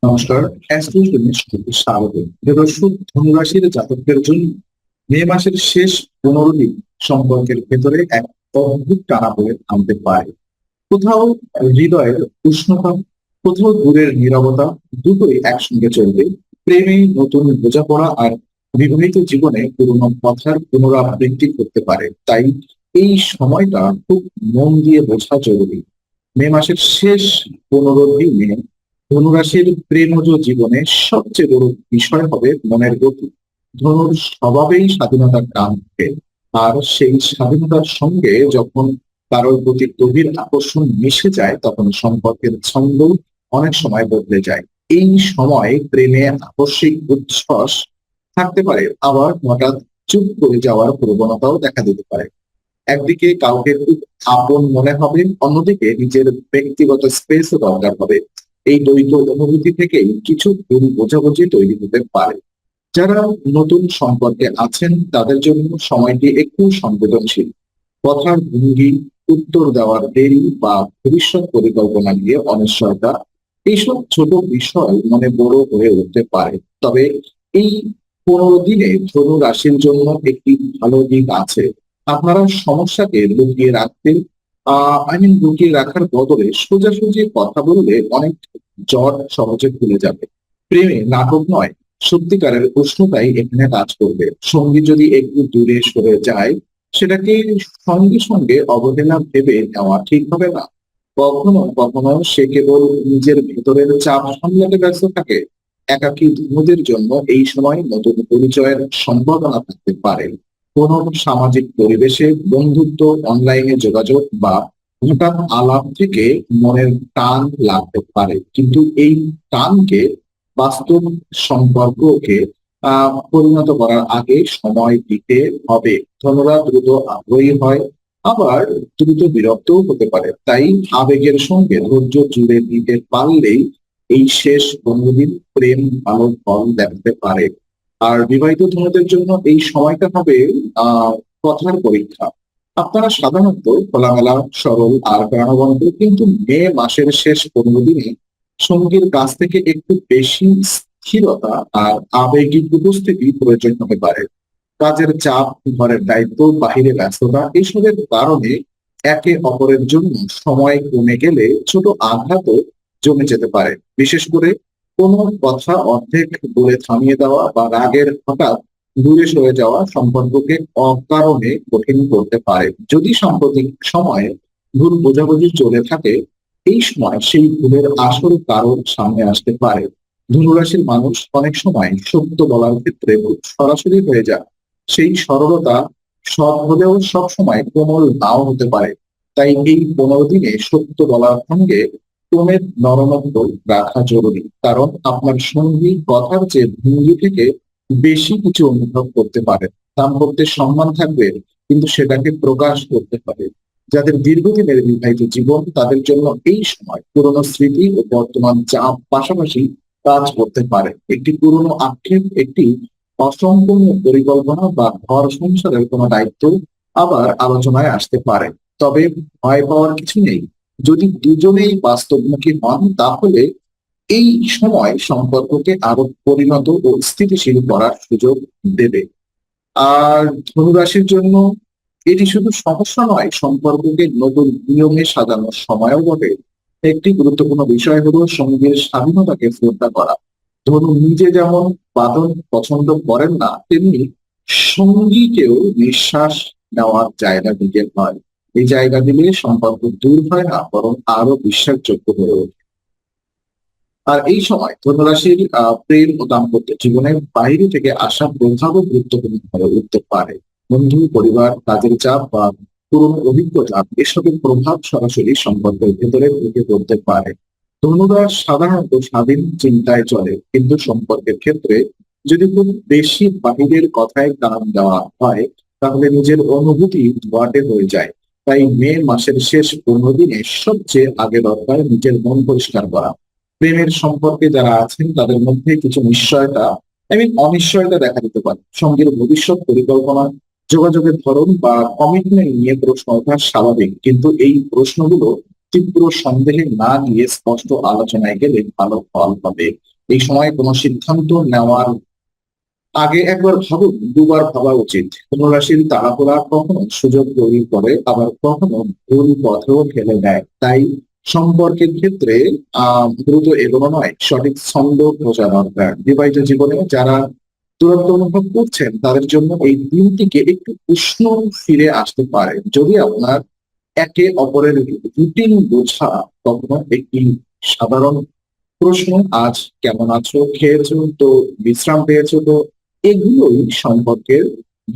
নমস্কার। অ্যাস্ট্রো শুরুতে স্বাগত। প্রিয় দর্শক, ধনুরাশির জাতকদের জন্য মে মাসের শেষ 15 দিন সম্পর্কের ভেতরে এক অদ্ভুত টানাপোড়েন আনতে পারে। কোথাও হৃদয়ের উষ্ণতা, কোথাও দূরের নীরবতা, দুটোই একসঙ্গে চলবে। প্রেমে নতুন বোঝাপড়া আর বিবাহিত জীবনে পুরনো কথার পুনরাবৃত্তি করতে পারে। তাই এই সময়টা খুব মন দিয়ে বোঝা জরুরি। মে মাসের শেষ 15 দিনে ধনুরাশির প্রেমজ জীবনে সবচেয়ে বড় বিষয় হবে মনের গতি। ধনুর স্বভাবেই স্বাধীনতার টান থাকে, আর সেই স্বাধীনতার সঙ্গে যখন কারোর প্রতি গভীর আকর্ষণ মিশে যায় তখন সম্পর্কের ছন্দ অনেক সময় বদলে যায়। এই সময় প্রেমে আকস্মিক উচ্ছ্বাস থাকতে পারে, আবার হঠাৎ চুপ করে যাওয়ার প্রবণতাও দেখা দিতে পারে। একদিকে কাউকে খুব আপন মনে হবে, অন্যদিকে নিজের ব্যক্তিগত স্পেসও দরকার হবে। এই দ্বৈত অনুভূতি থেকেই কিছু ভুল বোঝাবুঝি তৈরি হতে পারে। যারা নতুন সম্পর্কে আছেন তাদের জন্য সময়টি একটু সংবেদনশীল। কথার ভঙ্গি, উত্তর দেওয়ার দেরি বা ভবিষ্যৎ পরিকল্পনা নিয়ে অনিশ্চয়তা, এইসব ছোট বিষয় মনে বড় হয়ে উঠতে পারে। তবে এই 15 দিনে ধনু রাশির জন্য একটি ভালো দিক আছে। আপনারা সমস্যাকে লুকিয়ে রাখতে লুকিয়ে রাখার বদলে সোজাসুজি কথা বললে অনেক জট সহজে খুলে যাবে। প্রেমে নাটক নয়, সত্যিকারের উষ্ণতাই এখানে কাজ করবে। সঙ্গী যদি একটু দূরে সরে যায়, সেটাকে সঙ্গে সঙ্গে অবহেলা ভেবে নেওয়া ঠিক হবে না। কখনো কখনো সে কেবল নিজের ভেতরের চাপ সামলাতে ব্যস্ত থাকে। একাকী ধনুদের জন্য এই সময় নতুন পরিচয়ের সম্ভাবনা থাকতে পারে। কোন সামাজিক পরিবেশে বন্ধুত্ব, অনলাইনে যোগাযোগ বা হঠাৎ আলাপ থেকে মনের টান লাগতে পারে, কিন্তু এই টানকে বাস্তব সম্পর্ককে পরিণত করার আগে সময় দিতে হবে। ধনুরা দ্রুত আগ্রহী হয়, আবার দ্রুত বিরক্তও হতে পারে। তাই আবেগের সঙ্গে ধৈর্য জুড়ে দিতে পারলেই এই শেষ 15 দিন প্রেম ভালো ফল দেখাতে পারে। আর বিবাহিত ধনুদের জন্য এই সময়টা হবে কথার পরীক্ষা। আপনারা সাধারণত খোলামেলা, সরল আর প্রাণবন্ত, কিন্তু মে মাসের শেষ 15 দিনে সঙ্গীর কাছ থেকে একটু বেশি স্থিরতা আর আবেগিক উপস্থিতি প্রয়োজন হতে পারে। কাজের চাপ, ঘরের দায়িত্ব, বাহিরে ব্যস্ততা, এসবের কারণে একে অপরের জন্য সময় কমে গেলে ছোট আঘাতও জমে যেতে পারে। বিশেষ করে কোনো কথা অর্ধেক বলে থামিয়ে দেওয়া বা রাগের হঠাৎ দূরে সরে যাওয়া সম্পর্ককে অকারণে কঠিন করতে পারে। যদি সাম্প্রতিক সময়ে ভুল বোঝাবুঝি চলে থাকে, এই সময় সেই ভুলের আসল কারণ সামনে আসতে পারে। ধনুরাশির মানুষ অনেক সময় সত্য বলার ক্ষেত্রে খুব সরাসরি হয়ে যায়। সেই সরলতা সৎ হলেও সব সময় কোমল নাও হতে পারে। তাই এই 15 দিনে সত্য বলার সঙ্গে টোনের নরমত্ব রাখা জরুরি, কারণ আপনার সঙ্গী কথার চেয়ে ভঙ্গি থেকে বেশি কিছু অনুভব করতে পারে। দাম্পত্যের সম্মান থাকবে, কিন্তু সেটাকে প্রকাশ করতে হবে। যাদের দীর্ঘদিনের বিবাহিত জীবন, তাদের জন্য এই সময় পুরনো স্মৃতি ও বর্তমান চাপ পাশাপাশি কাজ করতে পারে। একটি পুরনো আক্ষেপ, একটি অসম্পূর্ণ পরিকল্পনা বা ঘর সংসারের কোনো দায়িত্ব আবার আলোচনায় আসতে পারে। তবে ভয় পাওয়ার কিছু নেই। যদি দুজনেই বাস্তবমুখী হন, তাহলে এই সময় সম্পর্ককে আরো পরিণত ও স্থিতিশীল করার সুযোগ দেবে। আর ধনুরাশির জন্য এটি শুধু সমস্যা নয়, সম্পর্ককে নতুন নিয়মে সাজানোর সময়ও বটে। একটি গুরুত্বপূর্ণ বিষয় হলো সঙ্গীর স্বাধীনতাকে শ্রদ্ধা করা। ধরুন, নিজে যেমন বাদন পছন্দ করেন না, তেমনি সঙ্গীকেও নিঃশ্বাস নেওয়ার জায়গা দিতে হয়। এই জায়গা দিলে সম্পর্ক দূর হয় না, বরং আরো বিশ্বাসযোগ্য হয়ে ওঠে। আর এই সময় ধনুরাশির প্রেম ও দাম্পত্য জীবনের বাইরে থেকে আসা প্রভাবও গুরুত্বপূর্ণ হয়ে উঠতে পারে। বন্ধু, পরিবার, কাজের চাপ বা পুরনো অভিজ্ঞতা, এসবের প্রভাব সরাসরি সম্পর্কের ভেতরে ঢুকে পড়তে পারে। ধনুরা সাধারণত স্বাধীন চিন্তায় চলে, কিন্তু সম্পর্কের ক্ষেত্রে যদি খুব বেশি বাহিরের কথায় কান দেওয়া হয়, তাহলে নিজের অনুভূতি ধোয়াটে হয়ে যায়। তাই মে মাসের শেষ 15 দিনে সবচেয়ে আগে দরকার নিজের মন পরিষ্কার করা। প্রেমের সম্পর্কে যারা আছেন তাদের মধ্যে কিছু নিশ্চয়তা অনিশ্চয়তা দেখা দিতে পারে। সঙ্গীর ভবিষ্যৎ পরিকল্পনা, যোগাযোগের ধরন বা কমিটমেন্ট নিয়ে প্রশ্ন ওঠা স্বাভাবিক, কিন্তু এই প্রশ্নগুলো তীব্র সন্দেহে না গিয়ে স্পষ্ট আলোচনায় গেলে ভালো ফল হবে। এই সময় কোনো সিদ্ধান্ত নেওয়ার আগে একবার ভাবুন, দুবার ভাবা উচিত। ধনুরাশির তাড়াহুড়া কখনো সুযোগ তৈরি করে, আবার কখনো ভুল পথেও ঠেলে দেয়। তাই সম্পর্কের ক্ষেত্রে দ্রুত এগোনো নয়, সঠিক ছন্দ খোঁজা দরকার। বিবাহিত জীবনে যারা দূরত্ব অনুভব করছেন তাদের জন্য এই দিনটিকে একটু উষ্ণ ফিরে আসতে পারে। যদি আপনার একে অপরের রুটিন বোঝা কখনো একটি সাধারণ প্রশ্ন, আজ কেমন আছো, খেয়েছো তো, বিশ্রাম পেয়েছো তো, এগুলোই সম্পর্কের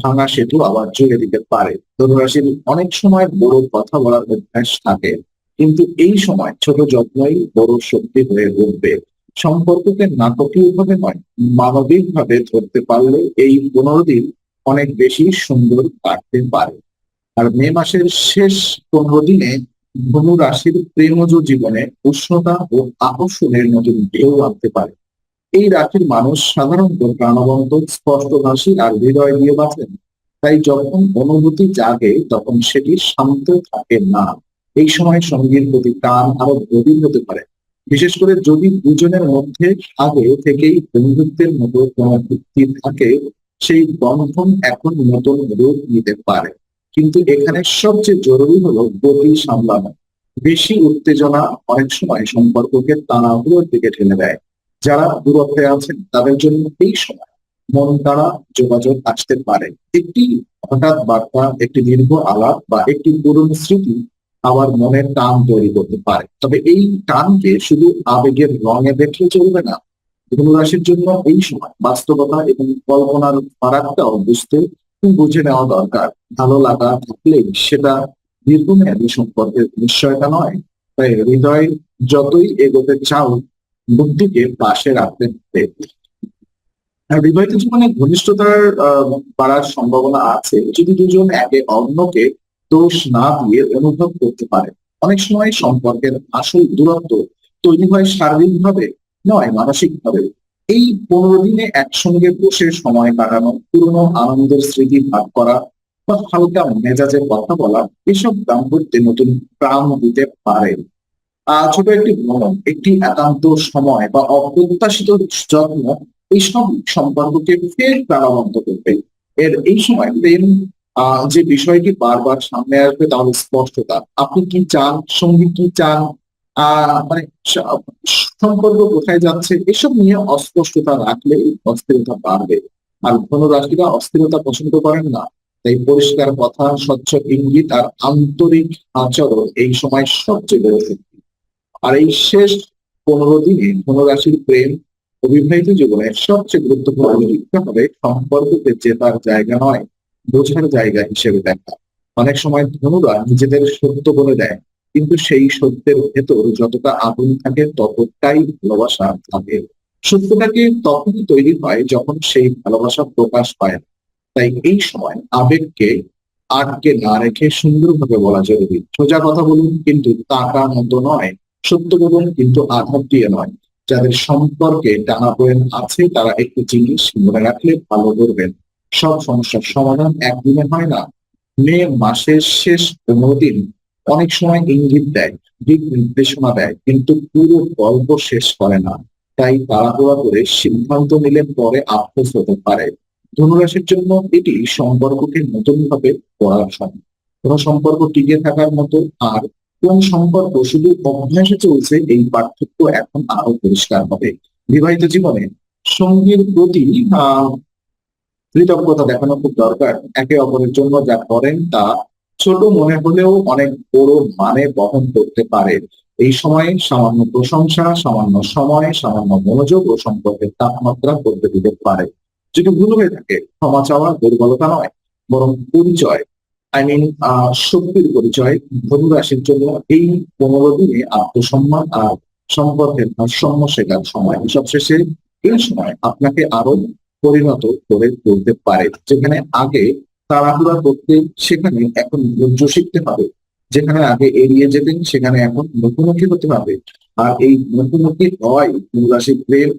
ভাঙা সেতু আবার জুড়ে দিতে পারে। ধনুরাশির অনেক সময় বড় কথা বলার অভ্যাস থাকে, কিন্তু এই সময় ছোট যত্নই বড় শক্তি হয়ে উঠবে। সম্পর্ককে নাটকীয় ভাবে নয়, মানবিক ভাবে ধরতে পারলে এই 15 দিন অনেক বেশি সুন্দর কাটতে পারে। আর মে মাসের শেষ 15 দিনে ধনু রাশির প্রেমজ জীবনে উষ্ণতা ও আকর্ষণের নতুন ঢেউ আনতে পারে। এই রাশির মানুষ সাধারণত প্রাণবন্ত, স্পষ্টভাষী আর হৃদয় দিয়ে বাঁচেন। তাই যখন অনুভূতি জাগে তখন সেটি শান্ত থাকে না। এই সময় সঙ্গীর প্রতি টান আরো গভীর হতে পারে, বিশেষ করে যদি দুজনের মধ্যে আগে থেকেই বন্ধুত্বের মতো কোনো ভিত্তি থাকে। সেই বন্ধন এখন নতুন রূপ নিতে পারে, কিন্তু এখানে সবচেয়ে জরুরি হলো গতি সামলানো। বেশি উত্তেজনা অনেক সময় সম্পর্ককে তাড়াহুড়োর দিকে ঠেলে দেয়। যারা দূরত্বে আছেন তাদের জন্য এই সময় মন তারা যোগাযোগ আসতে পারে। একটি হঠাৎ বার্তা, একটি দীর্ঘ আলাপ বা একটি পুরনো স্মৃতি আবার মনের টান তৈরি করতে পারে। তবে এই টানকে শুধু আবেগের রঙে দেখলে চলবে না। ধনুরাশির জন্য এই সময় বাস্তবতা এবং কল্পনার ফারাকটাও বুঝে নেওয়া দরকার। ভালো লাগা থাকলে সেটা দীর্ঘমেয়াদী সম্পর্কের নিশ্চয়তা নয়। তাই হৃদয় যতই এগোতে চাও, বুদ্ধিকে পাশে রাখতে হবে। আর বিবাহিত জীবনে ঘনিষ্ঠতার বাড়ার সম্ভাবনা আছে যদি দুজন একে অন্যকে দোষ না দিয়ে অনুভব করতে পারে। অনেক সময় সম্পর্কের আসল দূরত্ব তৈরি হয় শারীরিক ভাবে নয়, মানসিক ভাবে। এই 15 দিনে একসঙ্গে বসে সময় কাটানো, পুরনো আনন্দের স্মৃতি ভাগ করা বা হালকা মেজাজে কথা বলা, এসব দাম্পত্যে নতুন প্রাণ দিতে পারে। ছোট একটি ভ্রমণ, একটি একান্ত সময় বা অপ্রত্যাশিত যত্ন এইসব সম্পর্ককে ফের প্রাণবন্ত করবে। এই সময় প্রেম যে বিষয়টি বারবার সামনে আসবে তা হলো স্পষ্টতা। আপনি কি চান, সঙ্গী কি চান, মানে সম্পর্ক কোথায় যাচ্ছে, এসব নিয়ে অস্পষ্টতা রাখলে অস্থিরতা বাড়বে। আর ধনুরাশিরা অস্থিরতা পছন্দ করেন না। তাই পরিষ্কার কথা, স্বচ্ছ ইঙ্গিত আর আন্তরিক আচরণ এই সময় সবচেয়ে বড় শক্তি। আর এই শেষ 15 দিনে ধনুরাশির প্রেম অবিবাহিত জীবনের সবচেয়ে গুরুত্বপূর্ণ দিকটা হবে সম্পর্ককে জেতার জায়গা নয়, বোঝার জায়গা হিসেবে দেখা। অনেক সময় ধনুরা নিজেদের সত্য বলে দেয়, কিন্তু সেই সত্যের ভেতর যতটা আগুন থাকে ততটাই ভালোবাসা থাকে। সত্যটাকে তখনই তৈরি হয় যখন সেই ভালোবাসা প্রকাশ পায়। তাই এই সময় আবেগকে আটকে না রেখে সুন্দরভাবে বলা জরুরি। সোজা কথা বলুন, কিন্তু টাকা মতো নয়। সত্য বলুন, কিন্তু আঘাত দিয়ে নয়। যাদের সম্পর্কে টানাপোড়েন আছে তারা একটু জিনিস মনে রাখলে ভালো করবেন। সব সমস্যার সমাধান একদিনে হয় না। মে মাসের শেষ 15 দিন অনেক সময় ইঙ্গিত দেয়, দিক নির্দেশনা দেয়, কিন্তু পুরো গল্প শেষ করে না। তাই তাড়াহুড়া করে সিদ্ধান্ত নিলে পরে আফসোস হতে পারে। ধনুরাশির জন্য এটি সম্পর্ককে নতুন ভাবে গড়ার সময়। কোন সম্পর্ক টিকে থাকার মতো, আর কোন সম্পর্ক শুধু অভ্যাসে চলছে, এই পার্থক্য এখন আরো পরিষ্কার হবে। বিবাহিত জীবনে সঙ্গীর প্রতি আহ কৃতজ্ঞতা দেখানো খুব দরকার। একে অপরের জন্য যা করেন তা ছোট মনে হলেও অনেক বড় মানে বহন করতে পারে। এই সময়ে সামান্য প্রশংসা, সামান্য সময়, সামান্য মনোযোগ ও সম্পর্কের তাপমাত্রা বদলে দিতে পারে। যদি ভুল হয়ে থাকে, ক্ষমা চাওয়া দুর্বলতা নয়, বরং পরিচয়, শক্তির পরিচয়। ধনু রাশির জন্য এই 15 দিনে আত্মসম্মান আর সম্পর্কের ভারসাম্য শেখার সময়। সবশেষে এই সময় আপনাকে আরো পরিণত করে তুলতে পারে। যেখানে আগে তাড়াহুড়া করতে, সেখানে এখন ধৈর্য শিখতে হবে। যেখানে আগে এড়িয়ে যেতেন সেখানে এখন মুখোমুখি হতে হবে। আর এই মুখোমুখি হওয়াই ধনুরাশি প্রেম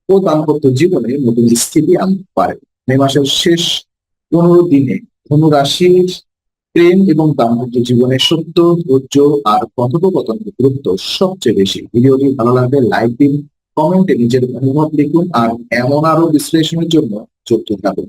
ও দাম্পত্য জীবনে নতুন স্থিতি আনতে পারে। মে মাসের শেষ 15 দিনে ধনুরাশির প্রেম এবং দাম্পত্য জীবনে সত্য, ধৈর্য আর কথোপকথনের গুরুত্ব সবচেয়ে বেশি। ভিডিওটি ভালো লাগলে লাইক দিন, কমেন্টে নিজের অনুভব লিখুন আর এমন আরো বিশ্লেষণের জন্য যুক্ত থাকুন।